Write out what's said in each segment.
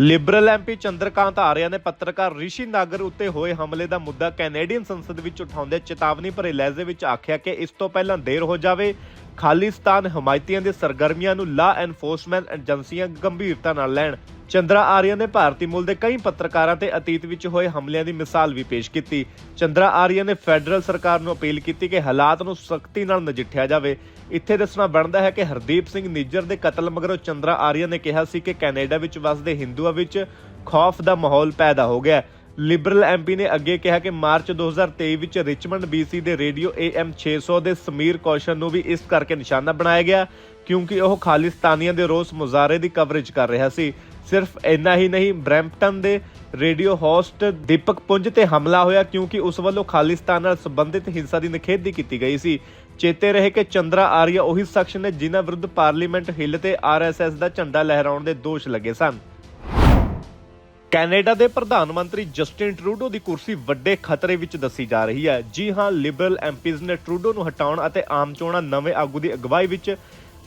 Liberal MP Chandrakant ਆਰਿਆ ਨੇ ਪੱਤਰਕਾਰ ਰਿਸ਼ੀ ਨਾਗਰ ਉੱਤੇ ਹੋਏ ਹਮਲੇ ਦਾ ਮੁੱਦਾ ਕੈਨੇਡੀਅਨ ਸੰਸਦ ਵਿੱਚ ਉਠਾਉਂਦੇ ਚੇਤਾਵਨੀ ਭਰੇ ਲਹਿਜੇ ਵਿੱਚ ਆਖਿਆ ਕਿ ਇਸ ਤੋਂ ਪਹਿਲਾਂ ਦੇਰ ਹੋ ਜਾਵੇ। ਖਾਲਿਸਤਾਨ ਹਮਾਇਤੀਆਂ ਦੇ ਸਰਗਰਮੀਆਂ ਨੂੰ ਲਾ ਐਨਫੋਰਸਮੈਂਟ ਏਜੰਸੀਆਂ ਗੰਭੀਰਤਾ ਨਾਲ ਲੈਣ। ਚੰਦਰਾ ਆਰਿਆ ਨੇ ਭਾਰਤੀ ਮੂਲ ਦੇ ਕਈ ਪੱਤਰਕਾਰਾਂ ਤੇ ਅਤੀਤ ਵਿੱਚ ਹੋਏ ਹਮਲਿਆਂ ਦੀ ਮਿਸਾਲ ਵੀ ਪੇਸ਼ ਕੀਤੀ। ਚੰਦਰਾ ਆਰਿਆ ਨੇ ਫੈਡਰਲ ਸਰਕਾਰ ਨੂੰ ਅਪੀਲ ਕੀਤੀ ਕਿ ਹਾਲਾਤ ਨੂੰ ਸਖਤੀ ਨਾਲ ਨਜਿੱਠਿਆ ਜਾਵੇ। ਇੱਥੇ ਦੱਸਣਾ ਬਣਦਾ ਹੈ ਕਿ ਹਰਦੀਪ ਸਿੰਘ ਨਿੱਜਰ ਦੇ ਕਤਲ ਮਗਰੋਂ ਚੰਦਰਾ ਆਰਿਆ ਨੇ ਕਿਹਾ ਸੀ ਕਿ ਕੈਨੇਡਾ ਵਿੱਚ ਵਸਦੇ ਹਿੰਦੂਆਂ ਵਿੱਚ ਖੌਫ ਦਾ ਮਾਹੌਲ ਪੈਦਾ ਹੋ ਗਿਆ। ਲਿਬਰਲ ਐਮਪੀ ਨੇ ਅੱਗੇ ਕਿਹਾ ਕਿ ਮਾਰਚ 2023 ਵਿੱਚ ਰਿਚਮੰਡ BC ਦੇ ਰੇਡੀਓ AM 600 ਦੇ ਸਮੀਰ ਕੌਸ਼ਲ ਨੂੰ ਵੀ ਇਸ ਕਰਕੇ ਨਿਸ਼ਾਨਾ ਬਣਾਇਆ ਗਿਆ ਕਿਉਂਕਿ ਉਹ ਖਾਲਿਸਤਾਨੀਆਂ ਦੇ ਰੋਸ ਮੁਜ਼ਾਹਰੇ ਦੀ ਕਵਰੇਜ ਕਰ ਰਿਹਾ ਸੀ। ਸਿਰਫ ਇੰਨਾ ਹੀ ਨਹੀਂ, ਬਰੈਂਪਟਨ ਦੇ ਰੇਡੀਓ ਹੋਸਟ ਦੀਪਕ ਪੁੰਜ ਤੇ ਹਮਲਾ ਹੋਇਆ ਕਿਉਂਕਿ ਉਸ ਵੱਲੋਂ ਖਾਲਿਸਤਾਨ ਨਾਲ ਸੰਬੰਧਿਤ ਹਿੰਸਾ ਦੀ ਨਿਖੇਧੀ ਕੀਤੀ ਗਈ ਸੀ। ਚੇਤੇ ਰਹੇ ਕਿ ਚੰਦਰਾ ਆਰਿਆ ਉਹੀ ਸ਼ਖਸ ਨੇ ਜਿਨ੍ਹਾਂ ਵਿਰੁੱਧ ਪਾਰਲੀਮੈਂਟ ਹਿੱਲ ਤੇ RSS ਦਾ ਝੰਡਾ ਲਹਿਰਾਉਣ ਦੇ ਦੋਸ਼ ਲੱਗੇ ਸਨ। ਕੈਨੇਡਾ ਦੇ ਪ੍ਰਧਾਨ ਮੰਤਰੀ ਜਸਟਿਨ ਟਰੂਡੋ ਦੀ ਕੁਰਸੀ ਵੱਡੇ ਖਤਰੇ ਵਿੱਚ ਦੱਸੀ ਜਾ ਰਹੀ ਹੈ। ਜੀ ਹਾਂ, ਲਿਬਰਲ ਐਮਪੀਜ਼ ਨੇ ਟਰੂਡੋ ਨੂੰ ਹਟਾਉਣ ਅਤੇ ਆਮ ਚੋਣਾਂ ਨਵੇਂ ਆਗੂ ਦੀ ਅਗਵਾਈ ਵਿੱਚ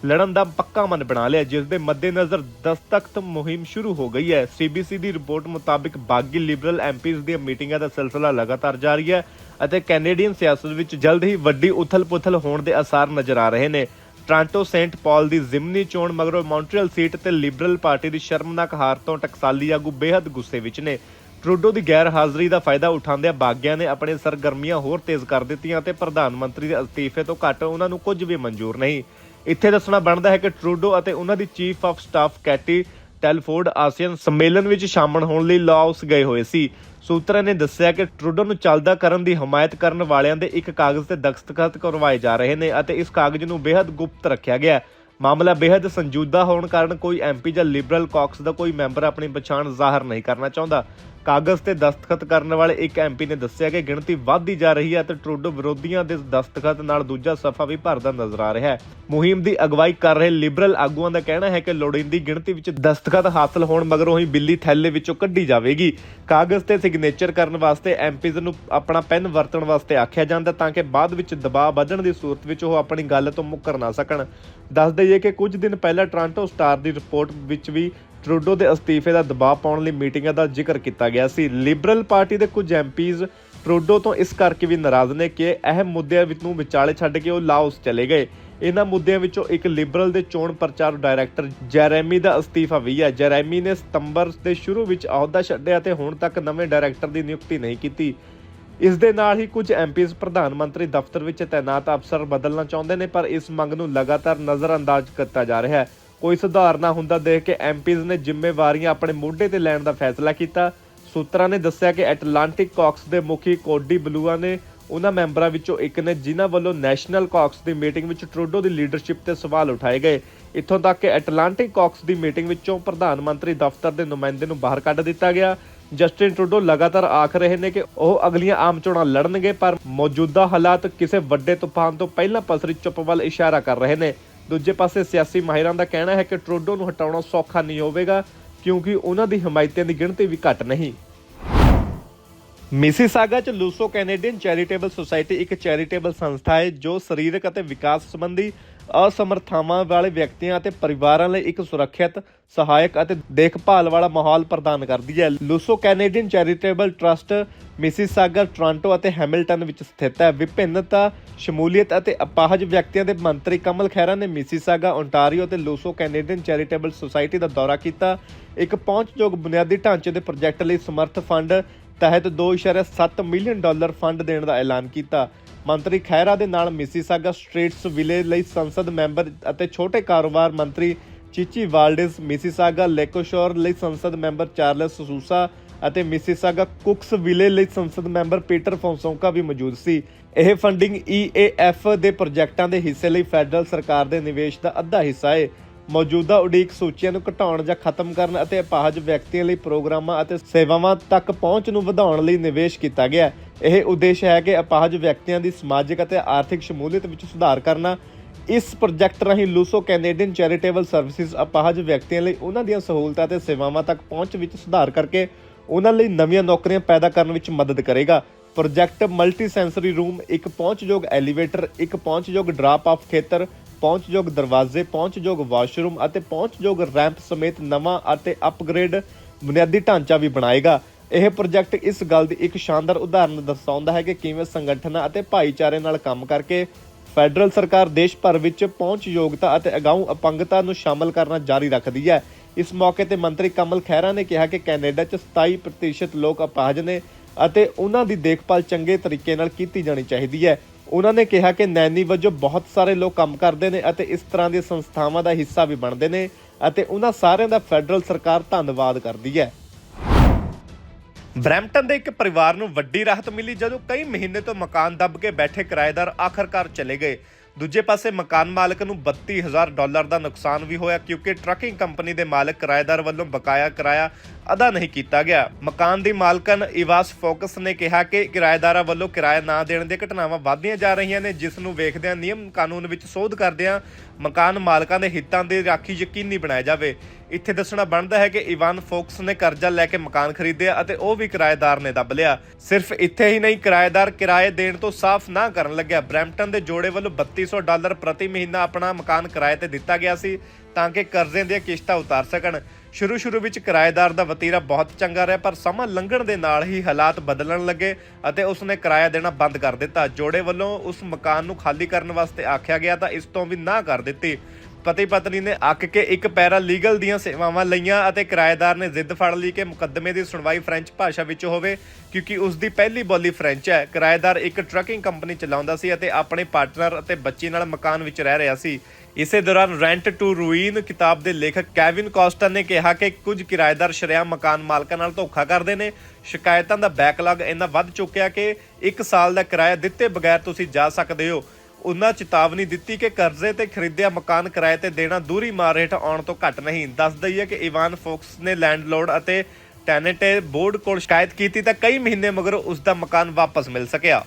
ਲੜਨ ਦਾ ਪੱਕਾ ਮਨ ਬਣਾ ਲਿਆ, ਜਿਸ ਦੇ ਮੱਦੇਨਜ਼ਰ ਦਸਤਖਤ ਮੁਹਿੰਮ ਸ਼ੁਰੂ ਹੋ ਗਈ ਹੈ। CBC ਦੀ ਰਿਪੋਰਟ ਮੁਤਾਬਿਕ ਬਾਗੀ ਲਿਬਰਲ ਐਮਪੀਜ਼ ਦੀਆਂ ਮੀਟਿੰਗਾਂ ਦਾ ਸਿਲਸਿਲਾ ਲਗਾਤਾਰ ਜਾਰੀ ਹੈ ਅਤੇ ਕੈਨੇਡੀਅਨ ਸਿਆਸਤ ਵਿੱਚ ਜਲਦ ਹੀ ਵੱਡੀ ਉਥਲ-ਪੁਥਲ ਹੋਣ ਦੇ ਆਸਾਰ ਨਜ਼ਰ ਆ ਰਹੇ ਨੇ। ਟੋਰਾਂਟੋ ਸੇਂਟ ਪਾਲ ਦੀ ਜ਼ਿਮਨੀ ਚੋਣ ਮਗਰੋਂ ਮੌਂਟਰੀਅਲ ਸੀਟ ਤੇ ਲਿਬਰਲ ਪਾਰਟੀ ਦੀ ਸ਼ਰਮਨਾਕ ਹਾਰ ਤੋਂ ਟਕਸਾਲੀ ਆਗੂ ਬੇਹੱਦ ਗੁੱਸੇ ਵਿੱਚ ਨੇ। ਟਰੂਡੋ ਦੀ ਗੈਰ ਹਾਜ਼ਰੀ ਦਾ ਫਾਇਦਾ ਉਠਾਉਂਦਿਆਂ ਬਾਗੀਆਂ ਨੇ ਆਪਣੀਆਂ ਸਰਗਰਮੀਆਂ ਹੋਰ ਤੇਜ਼ ਕਰ ਦਿੱਤੀਆਂ ਅਤੇ ਪ੍ਰਧਾਨ ਮੰਤਰੀ ਦੇ ਅਸਤੀਫੇ ਤੋਂ ਘੱਟ ਉਹਨਾਂ ਨੂੰ ਕੁਝ ਵੀ ਮਨਜ਼ੂਰ ਨਹੀਂ। ਇੱਥੇ ਦੱਸਣਾ ਬਣਦਾ ਹੈ ਕਿ ਟਰੂਡੋ ਅਤੇ ਉਹਨਾਂ ਦੀ chief of staff Katie Telford ASEAN ਸੰਮੇਲਨ ਵਿੱਚ ਸ਼ਾਮਲ ਹੋਣ ਲਈ ਲਾਓਸ ਗਏ ਹੋਏ ਸੀ। ਸੂਤਰਾਂ ਨੇ ਦੱਸਿਆ ਕਿ ਟਰੂਡੋ ਨੂੰ ਚੱਲਦਾ ਕਰਨ ਦੀ ਹਮਾਇਤ ਕਰਨ ਵਾਲਿਆਂ ਦੇ ਇੱਕ ਕਾਗਜ਼ ਤੇ ਦਸਤਖਤ ਕਰਵਾਏ ਜਾ ਰਹੇ ਨੇ ਅਤੇ ਇਸ ਕਾਗਜ਼ ਨੂੰ ਬੇਹੱਦ ਗੁਪਤ ਰੱਖਿਆ ਗਿਆ। ਮਾਮਲਾ ਬੇਹੱਦ ਸੰਜੀਦਾ ਹੋਣ ਕਾਰਨ ਕੋਈ ਐਮਪੀ ਜਾਂ ਲਿਬਰਲ ਕਾਕਸ ਦਾ ਕੋਈ ਮੈਂਬਰ ਆਪਣੀ ਪਛਾਣ ਜ਼ਾਹਰ ਨਹੀਂ ਕਰਨਾ ਚਾਹੁੰਦਾ। ਕਾਗਜ਼ ਤੇ ਦਸਤਖਤ ਕਰਨ ਵਾਲੇ ਇੱਕ ਐਮਪੀ ਨੇ ਦੱਸਿਆ ਕਿ ਗਿਣਤੀ ਵੱਧਦੀ ਜਾ ਰਹੀ ਹੈ ਅਤੇ ਟਰੂਡੋ ਵਿਰੋਧੀਆਂ ਦੇ ਦਸਤਖਤ ਨਾਲ ਦੂਜਾ ਸਫ਼ਾ ਵੀ ਭਰਦਾ ਨਜ਼ਰ ਆ ਰਿਹਾ ਹੈ। ਮੁਹਿੰਮ ਦੀ ਅਗਵਾਈ ਕਰ ਰਹੇ ਲਿਬਰਲ ਆਗੂਆਂ ਦਾ ਕਹਿਣਾ ਹੈ ਕਿ ਲੋੜੀਂਦੀ ਗਿਣਤੀ ਵਿੱਚ ਦਸਤਖਤ ਹਾਸਲ ਹੋਣ ਮਗਰੋਂ ਹੀ ਬਿੱਲੀ ਥੈਲੇ ਵਿੱਚੋਂ ਕੱਢੀ ਜਾਵੇਗੀ। ਕਾਗਜ਼ ਤੇ ਸਿਗਨੇਚਰ ਕਰਨ ਵਾਸਤੇ ਐਮਪੀਜ਼ ਨੂੰ ਆਪਣਾ ਪੈਨ ਵਰਤਣ ਵਾਸਤੇ ਆਖਿਆ ਜਾਂਦਾ ਤਾਂ ਕਿ ਬਾਅਦ ਵਿੱਚ ਦਬਾਅ ਵਧਣ ਦੀ ਸੂਰਤ ਵਿੱਚ ਉਹ ਆਪਣੀ ਗੱਲ ਤੋਂ ਮੁੱਕਰ ਨਾ ਸਕਣ। ਦੱਸ ਦਈਏ ਕਿ ਕੁਝ ਦਿਨ ਪਹਿਲਾਂ ਟੋਰਾਂਟੋ ਸਟਾਰ ਦੀ ਰਿਪੋਰਟ ਵਿੱਚ ਵੀ ਟਰੂਡੋ ਦੇ ਅਸਤੀਫੇ ਦਾ ਦਬਾਅ ਪਾਉਣ ਲਈ ਮੀਟਿੰਗਾਂ ਦਾ ਜ਼ਿਕਰ ਕੀਤਾ ਗਿਆ ਸੀ। ਲਿਬਰਲ ਪਾਰਟੀ ਦੇ ਕੁਝ ਐਮਪੀਜ਼ ਟਰੂਡੋ ਤੋਂ ਇਸ ਕਰਕੇ ਵੀ ਨਾਰਾਜ਼ ਨੇ ਕਿ ਅਹਿਮ ਮੁੱਦਿਆਂ ਨੂੰ ਵਿਚਾਲੇ ਛੱਡ ਕੇ ਉਹ ਲਾਓਸ ਚਲੇ ਗਏ। ਇਹਨਾਂ ਮੁੱਦਿਆਂ ਵਿੱਚੋਂ ਇੱਕ ਲਿਬਰਲ ਦੇ ਚੋਣ ਪ੍ਰਚਾਰ ਡਾਇਰੈਕਟਰ ਜੈਰੇਮੀ ਦਾ ਅਸਤੀਫਾ ਵੀ ਹੈ। ਜੈਰੇਮੀ ਨੇ ਸਤੰਬਰ ਦੇ ਸ਼ੁਰੂ ਵਿੱਚ ਅਹੁਦਾ ਛੱਡਿਆ ਤੇ ਹੁਣ ਤੱਕ ਨਵੇਂ ਡਾਇਰੈਕਟਰ ਦੀ ਨਿਯੁਕਤੀ ਨਹੀਂ ਕੀਤੀ। ਇਸ ਦੇ ਨਾਲ ਹੀ ਕੁਝ ਐਮਪੀਜ਼ ਪ੍ਰਧਾਨ ਮੰਤਰੀ ਦਫ਼ਤਰ ਵਿੱਚ ਤੈਨਾਤ ਅਫਸਰ ਬਦਲਣਾ ਚਾਹੁੰਦੇ ਨੇ, ਪਰ ਇਸ ਮੰਗ ਨੂੰ ਲਗਾਤਾਰ ਨਜ਼ਰਅੰਦਾਜ਼ ਕੀਤਾ ਜਾ ਰਿਹਾ ਹੈ। ਕੋਈ ਸੁਧਾਰ ਨਾ ਹੁੰਦਾ ਦੇਖ ਕੇ ਐਮਪੀਜ਼ ਨੇ ਜ਼ਿੰਮੇਵਾਰੀਆਂ ਆਪਣੇ ਮੋਢੇ ਤੇ ਲੈਣ ਦਾ ਫੈਸਲਾ ਕੀਤਾ। ਸੂਤਰਾਂ ਨੇ ਦੱਸਿਆ ਕਿ ਐਟਲਾਂਟਿਕ ਕਾਕਸ ਦੇ ਮੁਖੀ ਕੋਡੀ ਬਲੂਆ ਨੇ ਉਹਨਾਂ ਮੈਂਬਰਾਂ ਵਿੱਚੋਂ ਇੱਕ ਨੇ ਜਿਨ੍ਹਾਂ ਵੱਲੋਂ ਨੈਸ਼ਨਲ ਕਾਕਸ ਦੀ ਮੀਟਿੰਗ ਵਿੱਚ ਟਰੂਡੋ ਦੀ ਲੀਡਰਸ਼ਿਪ ਤੇ ਸਵਾਲ ਉਠਾਏ ਗਏ। ਇੱਥੋਂ ਤੱਕ ਕਿ ਐਟਲਾਂਟਿਕ ਕਾਕਸ ਦੀ ਮੀਟਿੰਗ ਵਿੱਚੋਂ ਪ੍ਰਧਾਨ ਮੰਤਰੀ ਦਫ਼ਤਰ ਦੇ ਨੁਮਾਇੰਦੇ ਨੂੰ ਬਾਹਰ ਕੱਢ ਦਿੱਤਾ ਗਿਆ। ਜਸਟਿਨ ਟਰੂਡੋ ਲਗਾਤਾਰ ਆਖ ਰਹੇ ਨੇ ਕਿ ਉਹ ਅਗਲੀਆਂ ਆਮ ਚੋਣਾਂ ਲੜਨਗੇ, ਪਰ ਮੌਜੂਦਾ ਹਾਲਾਤ ਕਿਸੇ ਵੱਡੇ ਤੂਫਾਨ ਤੋਂ ਪਹਿਲਾਂ ਪਸਰੀ ਚੁੱਪ ਵੱਲ ਇਸ਼ਾਰਾ ਕਰ ਰਹੇ ਨੇ। ਦੂਜੇ ਪਾਸੇ ਸਿਆਸੀ ਮਾਹਿਰਾਂ ਦਾ ਕਹਿਣਾ ਹੈ ਕਿ ਟਰੂਡੋ ਨੂੰ ਹਟਾਉਣਾ ਸੌਖਾ ਨਹੀਂ ਹੋਵੇਗਾ ਕਿਉਂਕਿ ਉਹਨਾਂ ਦੀ ਹਮਾਇਤੀਆਂ ਦੀ ਗਿਣਤੀ ਵੀ ਘੱਟ ਨਹੀਂ। ਮਿਸੀਸਾਗਾ 'ਚ ਲੂਸੋ ਕੈਨੇਡੀਅਨ ਚੈਰੀਟੇਬਲ ਸੁਸਾਇਟੀ ਇੱਕ ਚੈਰੀਟੇਬਲ ਸੰਸਥਾ ਹੈ ਜੋ ਸਰੀਰਕ ਅਤੇ ਵਿਕਾਸ ਸੰਬੰਧੀ ਅਸਮਰਥਾਵਾਂ ਵਾਲੇ ਵਿਅਕਤੀਆਂ ਅਤੇ ਪਰਿਵਾਰਾਂ ਲਈ ਇੱਕ ਸੁਰੱਖਿਅਤ, ਸਹਾਇਕ ਅਤੇ ਦੇਖਭਾਲ ਵਾਲਾ ਮਾਹੌਲ ਪ੍ਰਦਾਨ ਕਰਦੀ ਹੈ। Luso Canadian charitable trust Mississauga, Toronto ਅਤੇ ਹੈਮਿਲਟਨ ਵਿੱਚ ਸਥਿਤ ਹੈ। ਵਿਭਿੰਨਤਾ, ਸ਼ਮੂਲੀਅਤ ਅਤੇ ਅਪਾਹਜ ਵਿਅਕਤੀਆਂ ਦੇ ਮੰਤਰੀ ਕਮਲ ਖੈਰਾ ਨੇ ਮਿਸੀਸਾਗਾ, ਓਨਟਾਰੀਓ ਅਤੇ ਲੂਸੋ ਕੈਨੇਡੀਅਨ ਚੈਰੀਟੇਬਲ ਸੁਸਾਇਟੀ ਦਾ ਦੌਰਾ ਕੀਤਾ। ਇੱਕ ਪਹੁੰਚਯੋਗ ਬੁਨਿਆਦੀ ਢਾਂਚੇ ਦੇ ਪ੍ਰੋਜੈਕਟ ਲਈ ਸਮਰਥ ਫੰਡ ਤਹਿਤ $2.7 ਮਿਲੀਅਨ ਫੰਡ ਦੇਣ ਦਾ ਐਲਾਨ ਕੀਤਾ। ਮੰਤਰੀ ਖੈਰਾ ਦੇ ਨਾਲ ਮਿਸੀਸਾਗਾ ਸਟ੍ਰੀਟਸ ਵਿਲੇ ਲਈ ਸੰਸਦ ਮੈਂਬਰ ਅਤੇ ਛੋਟੇ ਕਾਰੋਬਾਰ ਮੰਤਰੀ ਚੀਚੀ ਵਾਲਡੇਸ, ਮਿਸੀਸਾਗਾ ਲੇਕੋਸ਼ੋਰ ਲਈ ਸੰਸਦ ਮੈਂਬਰ ਚਾਰਲਸ ਸੂਸਾ ਅਤੇ ਮਿਸੀਸਾਗਾ ਕੁਕਸ ਵਿਲੇ ਲਈ ਸੰਸਦ ਮੈਂਬਰ ਪੀਟਰ ਫੌਂਸੋਕਾ ਵੀ ਮੌਜੂਦ ਸੀ। ਇਹ ਫੰਡਿੰਗ EAF ਦੇ ਪ੍ਰੋਜੈਕਟਾਂ ਦੇ ਹਿੱਸੇ ਲਈ ਫੈਡਰਲ ਸਰਕਾਰ ਦੇ ਨਿਵੇਸ਼ ਦਾ ਅੱਧਾ ਹਿੱਸਾ ਹੈ। ਮੌਜੂਦਾ ਉਡੀਕ ਸੂਚੀਆਂ ਨੂੰ ਘਟਾਉਣ ਜਾਂ ਖਤਮ ਕਰਨ ਅਤੇ ਅਪਾਹਜ ਵਿਅਕਤੀਆਂ ਲਈ ਪ੍ਰੋਗਰਾਮਾਂ ਅਤੇ ਸੇਵਾਵਾਂ ਤੱਕ ਪਹੁੰਚ ਨੂੰ ਵਧਾਉਣ ਲਈ ਨਿਵੇਸ਼ ਕੀਤਾ ਗਿਆ। ਇਹ ਉਦੇਸ਼ ਹੈ ਕਿ ਅਪਾਹਜ ਵਿਅਕਤੀਆਂ ਦੀ ਸਮਾਜਿਕ ਅਤੇ ਆਰਥਿਕ ਸ਼ਮੂਲੀਅਤ ਵਿੱਚ ਸੁਧਾਰ ਕਰਨਾ। ਇਸ ਪ੍ਰੋਜੈਕਟ ਰਾਹੀਂ ਲੂਸੋ ਕੈਨੇਡੀਅਨ ਚੈਰੀਟੇਬਲ ਸਰਵਿਸਿਜ਼ ਅਪਾਹਜ ਵਿਅਕਤੀਆਂ ਲਈ ਉਹਨਾਂ ਦੀਆਂ ਸਹੂਲਤਾਂ ਅਤੇ ਸੇਵਾਵਾਂ ਤੱਕ ਪਹੁੰਚ ਵਿੱਚ ਸੁਧਾਰ ਕਰਕੇ ਉਹਨਾਂ ਲਈ ਨਵੀਆਂ ਨੌਕਰੀਆਂ ਪੈਦਾ ਕਰਨ ਵਿੱਚ ਮਦਦ ਕਰੇਗਾ। ਪ੍ਰੋਜੈਕਟ ਮਲਟੀ ਸੈਂਸਰੀ ਰੂਮ, ਇੱਕ ਪਹੁੰਚਯੋਗ ਐਲੀਵੇਟਰ, ਇੱਕ ਪਹੁੰਚਯੋਗ ਡਰਾਪ ਆਫ ਖੇਤਰ, ਪਹੁੰਚਯੋਗ ਦਰਵਾਜ਼ੇ, ਪਹੁੰਚਯੋਗ ਵਾਸ਼ਰੂਮ ਅਤੇ ਪਹੁੰਚਯੋਗ ਰੈਂਪ ਸਮੇਤ ਨਵਾਂ ਅਤੇ ਅਪਗ੍ਰੇਡ ਬੁਨਿਆਦੀ ਢਾਂਚਾ ਵੀ ਬਣਾਏਗਾ। ਇਹ ਪ੍ਰੋਜੈਕਟ ਇਸ ਗੱਲ ਦੀ ਇੱਕ ਸ਼ਾਨਦਾਰ ਉਦਾਹਰਨ ਦਰਸਾਉਂਦਾ ਹੈ ਕਿ ਕਿਵੇਂ ਸੰਗਠਨਾਂ ਅਤੇ ਭਾਈਚਾਰੇ ਨਾਲ ਕੰਮ ਕਰਕੇ ਫੈਡਰਲ ਸਰਕਾਰ ਦੇਸ਼ ਭਰ ਵਿੱਚ ਪਹੁੰਚਯੋਗਤਾ ਅਤੇ ਅਗਾਊਂ ਅਪੰਗਤਾ ਨੂੰ ਸ਼ਾਮਲ ਕਰਨਾ ਜਾਰੀ ਰੱਖਦੀ ਹੈ। ਇਸ ਮੌਕੇ ਤੇ ਮੰਤਰੀ ਕਮਲ ਖਹਿਰਾ ਨੇ ਕਿਹਾ ਕਿ ਕੈਨੇਡਾ 'ਚ 27% ਲੋਕ ਅਪਾਹਜ ਨੇ ਅਤੇ ਉਹਨਾਂ ਦੀ ਦੇਖਭਾਲ ਚੰਗੇ ਤਰੀਕੇ ਨਾਲ ਕੀਤੀ ਜਾਣੀ ਚਾਹੀਦੀ ਹੈ। ਉਹਨਾਂ ਨੇ ਕਿਹਾ ਕਿ ਨੈਨੀ ਵਜੋਂ ਬਹੁਤ ਸਾਰੇ ਲੋਕ ਕੰਮ ਕਰਦੇ ਨੇ ਅਤੇ ਇਸ ਤਰ੍ਹਾਂ ਦੀਆਂ ਸੰਸਥਾਵਾਂ ਦਾ ਹਿੱਸਾ ਵੀ ਬਣਦੇ ਨੇ ਅਤੇ ਉਹਨਾਂ ਸਾਰਿਆਂ ਦਾ ਫੈਡਰਲ ਸਰਕਾਰ ਧੰਨਵਾਦ ਕਰਦੀ ਹੈ। ਬਰੈਂਪਟਨ ਦੇ ਇੱਕ ਪਰਿਵਾਰ ਨੂੰ ਵੱਡੀ ਰਾਹਤ ਮਿਲੀ ਜਦੋਂ ਕਈ ਮਹੀਨੇ ਤੋਂ ਮਕਾਨ ਦੱਬ ਕੇ ਬੈਠੇ ਕਿਰਾਏਦਾਰ ਆਖਰਕਾਰ ਚਲੇ ਗਏ। ਦੂਜੇ ਪਾਸੇ ਮਕਾਨ ਮਾਲਕ ਨੂੰ $32,000 ਦਾ ਨੁਕਸਾਨ ਵੀ ਹੋਇਆ ਕਿਉਂਕਿ ਟਰੱਕਿੰਗ ਕੰਪਨੀ ਦੇ ਮਾਲਕ ਕਿਰਾਏਦਾਰ ਵੱਲੋਂ ਬਕਾਇਆ ਕਿਰਾਇਆ ਅਦਾ ਨਹੀਂ ਕੀਤਾ ਗਿਆ। ਮਕਾਨ ਦੀ ਮਾਲਕਨ ਇਵਾਸ ਫੋਕਸ ਨੇ ਕਿਹਾ ਕਿ ਕਿਰਾਏਦਾਰਾਂ ਵੱਲੋਂ ਕਿਰਾਇਆ ਨਾ ਦੇਣ ਦੀਆਂ ਘਟਨਾਵਾਂ ਵਧਦੀਆਂ ਜਾ ਰਹੀਆਂ ਨੇ, ਜਿਸ ਨੂੰ ਵੇਖਦਿਆਂ ਨਿਯਮ ਕਾਨੂੰਨ ਵਿੱਚ ਸੋਧ ਕਰਦਿਆਂ ਮਕਾਨ ਮਾਲਕਾਂ ਦੇ ਹਿੱਤਾਂ ਦੀ ਰਾਖੀ ਯਕੀਨੀ ਬਣਾਇਆ ਜਾਵੇ। ਇੱਥੇ ਦੱਸਣਾ ਬਣਦਾ ਹੈ ਕਿ ਇਵਾਨ ਫੋਕਸ ਨੇ ਕਰਜ਼ਾ ਲੈ ਕੇ ਮਕਾਨ ਖਰੀਦਿਆ ਅਤੇ ਉਹ ਵੀ ਕਿਰਾਏਦਾਰ ਨੇ ਦੱਬ ਲਿਆ। ਸਿਰਫ ਇੱਥੇ ਹੀ ਨਹੀਂ, ਕਿਰਾਏਦਾਰ ਕਿਰਾਏ ਦੇਣ ਤੋਂ ਸਾਫ਼ ਨਾ ਕਰਨ ਲੱਗਿਆ। ਬਰੈਂਪਟਨ ਦੇ ਜੋੜੇ ਵੱਲੋਂ $3200 ਪ੍ਰਤੀ ਮਹੀਨਾ ਆਪਣਾ ਮਕਾਨ ਕਿਰਾਏ ਤੇ ਦਿੱਤਾ ਗਿਆ ਸੀ ਤਾਂ ਕਿ ਕਰਜ਼ੇ ਦੀਆਂ ਕਿਸ਼ਤਾਂ ਉਤਾਰ ਸਕਣ। ਸ਼ੁਰੂ ਵਿੱਚ ਕਿਰਾਏਦਾਰ ਦਾ ਵਤੀਰਾ ਬਹੁਤ ਚੰਗਾ ਰਿਹਾ, ਪਰ ਸਮਾਂ ਲੰਘਣ ਦੇ ਨਾਲ ਹੀ ਹਾਲਾਤ ਬਦਲਣ ਲੱਗੇ ਅਤੇ ਉਸਨੇ ਕਿਰਾਇਆ ਦੇਣਾ ਬੰਦ ਕਰ ਦਿੱਤਾ। ਜੋੜੇ ਵੱਲੋਂ ਉਸ ਮਕਾਨ ਨੂੰ ਖਾਲੀ ਕਰਨ ਵਾਸਤੇ ਆਖਿਆ ਗਿਆ ਤਾਂ ਇਸ ਤੋਂ ਵੀ ਨਾ ਕਰ ਦਿੱਤੀ। ਪਤੀ ਪਤਨੀ ਨੇ ਅੱਕ ਕੇ ਇੱਕ ਪੈਰਾ ਲੀਗਲ ਦੀਆਂ ਸੇਵਾਵਾਂ ਲਈਆਂ ਅਤੇ ਕਿਰਾਏਦਾਰ ਨੇ ਜ਼ਿੱਦ ਫੜ ਲਈ ਕਿ ਮੁਕੱਦਮੇ ਦੀ ਸੁਣਵਾਈ ਫ੍ਰੈਂਚ ਭਾਸ਼ਾ ਵਿੱਚ ਹੋਵੇ ਕਿਉਂਕਿ ਉਸ ਦੀ ਪਹਿਲੀ ਬੋਲੀ ਫ੍ਰੈਂਚ ਹੈ। ਕਿਰਾਏਦਾਰ ਇੱਕ ਟਰੱਕਿੰਗ ਕੰਪਨੀ ਚਲਾਉਂਦਾ ਸੀ ਅਤੇ ਆਪਣੇ ਪਾਰਟਨਰ ਅਤੇ ਬੱਚੀ ਨਾਲ ਮਕਾਨ ਵਿੱਚ ਰਹਿ ਰਿਹਾ ਸੀ। ਇਸੇ ਦੌਰਾਨ ਰੈਂਟ ਟੂ ਰੂਇਨ ਕਿਤਾਬ ਦੇ ਲੇਖਕ ਕੈਵਿਨ ਕੋਸਟਾ ਨੇ ਕਿਹਾ ਕਿ ਕੁਝ ਕਿਰਾਏਦਾਰ ਸ਼ਰੇਆਮ ਮਕਾਨ ਮਾਲਕਾਂ ਨਾਲ ਧੋਖਾ ਕਰਦੇ ਨੇ। ਸ਼ਿਕਾਇਤਾਂ ਦਾ ਬੈਕਲੌਗ ਇੰਨਾ ਵੱਧ ਚੁੱਕਿਆ ਕਿ 1 ਸਾਲ ਦਾ ਕਿਰਾਇਆ ਦਿੱਤੇ ਬਗੈਰ ਤੁਸੀਂ ਜਾ ਸਕਦੇ ਹੋ। ਉਹਨਾਂ ਚੇਤਾਵਨੀ ਦਿੱਤੀ ਕਿ ਕਰਜ਼ੇ ਤੇ ਖਰੀਦਿਆ ਮਕਾਨ ਕਿਰਾਏ ਤੇ ਦੇਣਾ ਦੂਰੀ ਮਾਰ ਹੇਠ ਆਉਣ ਤੋਂ ਘੱਟ ਨਹੀਂ। ਦੱਸ ਦਈਏ ਕਿ ਇਵਾਨ ਫੋਕਸ ਨੇ ਲੈਂਡਲੋਰਡ ਅਤੇ ਟੈਨੈਂਟ ਬੋਰਡ ਕੋਲ ਸ਼ਿਕਾਇਤ ਕੀਤੀ ਤਾਂ ਕਈ ਮਹੀਨੇ ਮਗਰੋਂ ਉਸ ਦਾ ਮਕਾਨ ਵਾਪਸ ਮਿਲ ਸਕਿਆ।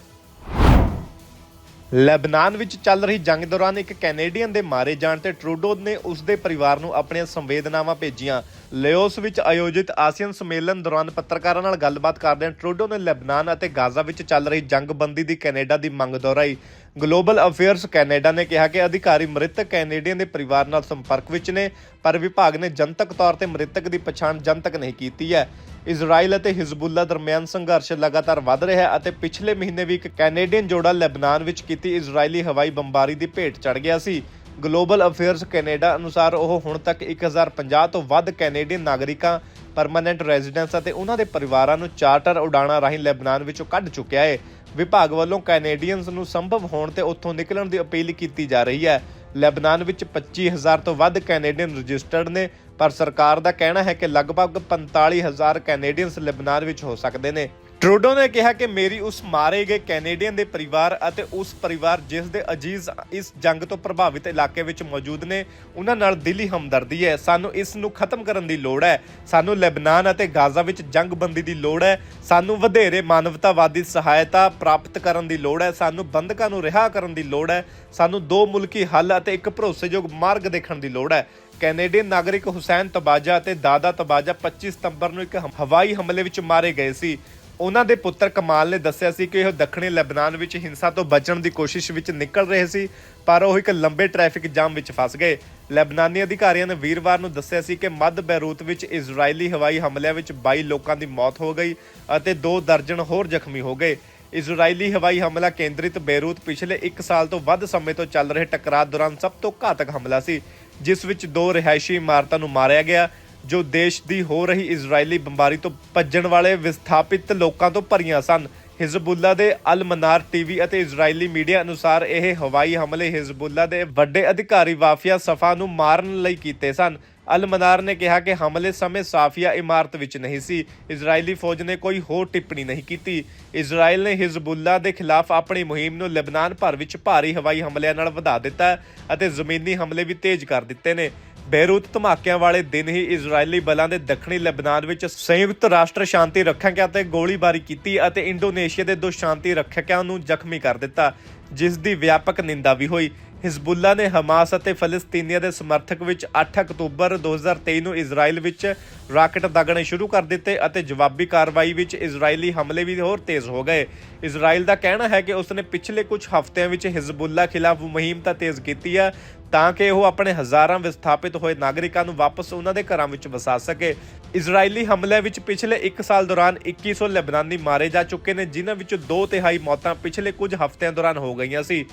ਲੈਬਨਾਨ ਵਿੱਚ ਚੱਲ ਰਹੀ ਜੰਗ ਦੌਰਾਨ ਇੱਕ ਕੈਨੇਡੀਅਨ ਦੇ ਮਾਰੇ ਜਾਣ ਤੇ ਟਰੂਡੋ ਨੇ ਉਸ ਦੇ ਪਰਿਵਾਰ ਨੂੰ ਆਪਣੀਆਂ ਸੰਵੇਦਨਾਵਾਂ ਭੇਜੀਆਂ। ਲਿਓਸ ਵਿੱਚ ਆਯੋਜਿਤ ਆਸੀਅਨ ਸੰਮੇਲਨ ਦੌਰਾਨ ਪੱਤਰਕਾਰਾਂ ਨਾਲ ਗੱਲਬਾਤ ਕਰਦਿਆਂ ਟਰੂਡੋ ਨੇ ਲੈਬਨਾਨ ਅਤੇ ਗਾਜ਼ਾ ਵਿੱਚ ਚੱਲ ਰਹੀ ਜੰਗਬੰਦੀ ਦੀ ਕੈਨੇਡਾ ਦੀ ਮੰਗ ਦੁਹਰਾਈ। ਗਲੋਬਲ ਅਫੇਅਰਸ ਕੈਨੇਡਾ ਨੇ ਕਿਹਾ ਕਿ ਅਧਿਕਾਰੀ ਮ੍ਰਿਤਕ ਕੈਨੇਡੀਅਨ ਦੇ ਪਰਿਵਾਰ ਨਾਲ ਸੰਪਰਕ ਵਿੱਚ ਨੇ, ਪਰ ਵਿਭਾਗ ਨੇ ਜਨਤਕ ਤੌਰ ਤੇ ਮ੍ਰਿਤਕ ਦੀ ਪਛਾਣ ਜਨਤਕ ਨਹੀਂ ਕੀਤੀ ਹੈ। ਇਜ਼ਰਾਈਲ ਅਤੇ ਹਿਜ਼ਬੁੱਲਾ ਦਰਮਿਆਨ ਸੰਘਰਸ਼ ਲਗਾਤਾਰ ਵੱਧ ਰਿਹਾ ਹੈ ਅਤੇ ਪਿਛਲੇ ਮਹੀਨੇ ਵੀ ਇੱਕ ਕੈਨੇਡੀਅਨ ਜੋੜਾ ਲੈਬਨਾਨ ਵਿੱਚ ਕੀਤੀ ਇਜ਼ਰਾਈਲੀ ਹਵਾਈ ਬੰਬਾਰੀ ਦੀ ਭੇਟ ਚੜ੍ਹ ਗਿਆ ਸੀ। ਗਲੋਬਲ ਅਫੇਅਰਸ ਕੈਨੇਡਾ ਅਨੁਸਾਰ ਉਹ ਹੁਣ ਤੱਕ 1050 ਤੋਂ ਵੱਧ ਕੈਨੇਡੀਅਨ ਨਾਗਰਿਕਾਂ, ਪਰਮਾਨੈਂਟ ਰੈਜ਼ੀਡੈਂਟਸ ਅਤੇ ਉਹਨਾਂ ਦੇ ਪਰਿਵਾਰਾਂ ਨੂੰ ਚਾਰਟਰ ਉਡਾਣਾਂ ਰਾਹੀਂ ਲੈਬਨਾਨ ਵਿੱਚੋਂ ਕੱਢ ਚੁੱਕਿਆ ਹੈ। ਵਿਭਾਗ ਵੱਲੋਂ ਕੈਨੇਡੀਅਨਸ ਨੂੰ ਸੰਭਵ ਹੋਣ ਤੇ ਉੱਥੋਂ ਨਿਕਲਣ ਦੀ ਅਪੀਲ ਕੀਤੀ ਜਾ ਰਹੀ ਹੈ। ਲੈਬਨਾਨ ਵਿੱਚ 25000 ਤੋਂ ਵੱਧ ਕੈਨੇਡੀਅਨ ਰਜਿਸਟਰਡ ਨੇ, ਪਰ ਸਰਕਾਰ ਦਾ ਕਹਿਣਾ ਹੈ ਕਿ ਲਗਭਗ 45000 ਕੈਨੇਡੀਅਨਸ ਲੈਬਨਾਨ ਵਿੱਚ ਹੋ ਸਕਦੇ ਨੇ। ਟਰੂਡੋ ਨੇ ਕਿਹਾ ਕਿ ਮੇਰੀ ਉਸ ਮਾਰੇ ਗਏ ਕੈਨੇਡੀਅਨ ਦੇ ਪਰਿਵਾਰ ਅਤੇ ਉਸ ਪਰਿਵਾਰ ਜਿਸ ਦੇ ਅਜ਼ੀਜ਼ ਇਸ ਜੰਗ ਤੋਂ ਪ੍ਰਭਾਵਿਤ ਇਲਾਕੇ ਵਿੱਚ ਮੌਜੂਦ ਨੇ, ਉਹਨਾਂ ਨਾਲ ਦਿਲੀ ਹਮਦਰਦੀ ਹੈ। ਸਾਨੂੰ ਇਸ ਨੂੰ ਖਤਮ ਕਰਨ ਦੀ ਲੋੜ ਹੈ। ਸਾਨੂੰ ਲੈਬਨਾਨ ਅਤੇ ਗਾਜ਼ਾ ਵਿੱਚ ਜੰਗਬੰਦੀ ਦੀ ਲੋੜ ਹੈ। ਸਾਨੂੰ ਵਧੇਰੇ ਮਾਨਵਤਾਵਾਦੀ ਸਹਾਇਤਾ ਪ੍ਰਾਪਤ ਕਰਨ ਦੀ ਲੋੜ ਹੈ। ਸਾਨੂੰ ਬੰਦਕਾਂ ਨੂੰ ਰਿਹਾ ਕਰਨ ਦੀ ਲੋੜ ਹੈ। ਸਾਨੂੰ ਦੋ ਮੁਲਕੀ ਹੱਲ ਅਤੇ ਇੱਕ ਭਰੋਸੇਯੋਗ ਮਾਰਗ ਦੇਖਣ ਦੀ ਲੋੜ ਹੈ। ਕੈਨੇਡੀਅਨ ਨਾਗਰਿਕ ਹੁਸੈਨ ਤਬਾਜਾ ਅਤੇ ਦਾਦਾ ਤਬਾਜਾ 25 ਸਤੰਬਰ ਨੂੰ ਇੱਕ ਹਵਾਈ ਹਮਲੇ ਵਿੱਚ ਮਾਰੇ ਗਏ ਸੀ। ਉਹਨਾਂ ਦੇ ਪੁੱਤਰ ਕਮਾਲ ਨੇ ਦੱਸਿਆ ਸੀ ਕਿ ਉਹ ਦੱਖਣੀ ਲੈਬਨਾਨ ਵਿੱਚ ਹਿੰਸਾ ਤੋਂ ਬਚਣ ਦੀ ਕੋਸ਼ਿਸ਼ ਵਿੱਚ ਨਿਕਲ ਰਹੇ ਸੀ, ਪਰ ਉਹ ਇੱਕ ਲੰਬੇ ਟ੍ਰੈਫਿਕ ਜਾਮ ਵਿੱਚ ਫਸ ਗਏ। ਲੈਬਨਾਨੀ ਅਧਿਕਾਰੀਆਂ ਨੇ ਵੀਰਵਾਰ ਨੂੰ ਦੱਸਿਆ ਸੀ ਕਿ ਮੱਧ ਬੈਰੂਤ ਵਿੱਚ ਇਜ਼ਰਾਈਲੀ ਹਵਾਈ ਹਮਲਿਆਂ ਵਿੱਚ 22 ਲੋਕਾਂ ਦੀ ਮੌਤ ਹੋ ਗਈ ਅਤੇ 2 ਦਰਜਨ ਹੋਰ ਜ਼ਖਮੀ ਹੋ ਗਏ। ਇਜ਼ਰਾਈਲੀ ਹਵਾਈ ਹਮਲਾ ਕੇਂਦਰਿਤ ਬੈਰੂਤ ਪਿਛਲੇ 1 ਸਾਲ ਤੋਂ ਵੱਧ ਸਮੇਂ ਤੋਂ ਚੱਲ ਰਹੇ ਟਕਰਾਅ ਦੌਰਾਨ ਸਭ ਤੋਂ ਘਾਤਕ ਹਮਲਾ ਸੀ, ਜਿਸ ਵਿੱਚ 2 ਰਿਹਾਇਸ਼ੀ ਇਮਾਰਤਾਂ ਨੂੰ ਮਾਰਿਆ ਗਿਆ ਜੋ ਦੇਸ਼ ਦੀ ਹੋ ਰਹੀ ਇਜ਼ਰਾਈਲੀ ਬੰਬਾਰੀ ਤੋਂ ਭੱਜਣ ਵਾਲੇ ਵਿਸਥਾਪਿਤ ਲੋਕਾਂ ਤੋਂ ਭਰੀਆਂ ਸਨ। ਹਿਜ਼ਬੁੱਲਾ ਦੇ ਅਲ ਮਨਾਰ ਟੀਵੀ ਅਤੇ ਇਜ਼ਰਾਈਲੀ ਮੀਡੀਆ ਅਨੁਸਾਰ ਇਹ ਹਵਾਈ ਹਮਲੇ ਹਿਜ਼ਬੁੱਲਾ ਦੇ ਵੱਡੇ ਅਧਿਕਾਰੀ ਵਾਫੀਆ ਸਫਾ ਨੂੰ ਮਾਰਨ ਲਈ ਕੀਤੇ ਸਨ। ਅਲ ਮਨਾਰ ਨੇ ਕਿਹਾ ਕਿ ਹਮਲੇ ਸਮੇਂ ਸਾਫੀਆ ਇਮਾਰਤ ਵਿੱਚ ਨਹੀਂ ਸੀ। ਇਜ਼ਰਾਈਲੀ ਫੌਜ ਨੇ ਕੋਈ ਹੋਰ ਟਿੱਪਣੀ ਨਹੀਂ ਕੀਤੀ। ਇਜ਼ਰਾਈਲ ਨੇ ਹਿਜ਼ਬੁੱਲਾ ਦੇ ਖਿਲਾਫ ਆਪਣੀ ਮੁਹਿੰਮ ਨੂੰ ਲੈਬਨਾਨ ਭਰ ਵਿੱਚ ਭਾਰੀ ਹਵਾਈ ਹਮਲਿਆਂ ਨਾਲ ਵਧਾ ਦਿੱਤਾ ਅਤੇ ਜ਼ਮੀਨੀ ਹਮਲੇ ਵੀ ਤੇਜ਼ ਕਰ ਦਿੱਤੇ ਨੇ। ਬੇਰੂਤ ਧਮਾਕਿਆਂ ਵਾਲੇ ਦਿਨ ਹੀ ਇਜ਼ਰਾਈਲੀ ਬਲਾਂ ਦੇ ਦੱਖਣੀ ਲੈਬਨਾਨ ਵਿੱਚ ਸੰਯੁਕਤ ਰਾਸ਼ਟਰ ਸ਼ਾਂਤੀ ਰੱਖਿਅਕਾਂ ਤੇ ਗੋਲੀਬਾਰੀ ਕੀਤੀ ਅਤੇ ਇੰਡੋਨੇਸ਼ੀਆ ਦੇ 2 ਸ਼ਾਂਤੀ ਰੱਖਿਅਕਾਂ ਨੂੰ ਜ਼ਖਮੀ ਕਰ ਦਿੱਤਾ, ਜਿਸ ਦੀ ਵਿਆਪਕ ਨਿੰਦਾ ਵੀ ਹੋਈ। ਹਿਜ਼ਬੁੱਲਾ ਨੇ ਹਮਾਸ ਅਤੇ ਫਲਸਤੀਨੀਆਂ ਦੇ ਸਮਰਥਕ ਵਿੱਚ 8 ਅਕਤੂਬਰ 2023 ਨੂੰ ਇਜ਼ਰਾਈਲ ਵਿੱਚ ਰਾਕਟ ਦਾਗਣੇ ਸ਼ੁਰੂ ਕਰ ਦਿੱਤੇ ਅਤੇ ਜਵਾਬੀ ਕਾਰਵਾਈ ਵਿੱਚ ਇਜ਼ਰਾਈਲੀ ਹਮਲੇ ਵੀ ਹੋਰ ਤੇਜ਼ ਹੋ ਗਏ। ਇਜ਼ਰਾਈਲ ਦਾ ਕਹਿਣਾ ਹੈ ਕਿ ਉਸਨੇ ਪਿਛਲੇ ਕੁਝ ਹਫ਼ਤਿਆਂ ਵਿੱਚ ਹਿਜ਼ਬੁੱਲਾ ਖਿਲਾਫ ਮੁਹਿੰਮ ਤਾਂ ਤੇਜ਼ ਕੀਤੀ ਹੈ ਤਾਂ ਕਿ ਉਹ ਆਪਣੇ ਹਜ਼ਾਰਾਂ ਵਿਸਥਾਪਿਤ ਹੋਏ ਨਾਗਰਿਕਾਂ ਨੂੰ ਵਾਪਸ ਉਹਨਾਂ ਦੇ ਘਰਾਂ ਵਿੱਚ ਵਸਾ ਸਕੇ। ਇਜ਼ਰਾਈਲੀ ਹਮਲਿਆਂ ਵਿੱਚ ਪਿਛਲੇ 1 ਸਾਲ ਦੌਰਾਨ 2100 ਲੈਬਨਾਨੀ ਮਾਰੇ ਜਾ ਚੁੱਕੇ ਨੇ, ਜਿਨ੍ਹਾਂ ਵਿੱਚੋਂ 2/3 ਮੌਤਾਂ ਪਿਛਲੇ ਕੁਝ ਹਫ਼ਤਿਆਂ ਦੌਰਾਨ ਹੋ ਗਈਆਂ ਸੀ।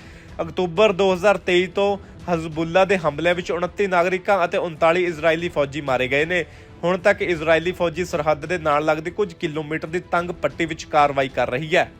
ਅਕਤੂਬਰ 2023 ਤੋਂ ਹਿਜ਼ਬੁੱਲਾ ਦੇ ਹਮਲਿਆਂ ਵਿੱਚ 29 ਨਾਗਰਿਕਾਂ ਅਤੇ 39 ਇਜ਼ਰਾਈਲੀ ਫੌਜੀ ਮਾਰੇ ਗਏ ਨੇ। ਹੁਣ ਤੱਕ ਇਜ਼ਰਾਈਲੀ ਫੌਜੀ ਸਰਹੱਦ ਦੇ ਨਾਲ ਲੱਗਦੇ ਕੁਝ ਕਿਲੋਮੀਟਰ ਦੀ ਤੰਗ ਪੱਟੀ ਵਿੱਚ ਕਾਰਵਾਈ ਕਰ ਰਹੀ ਹੈ।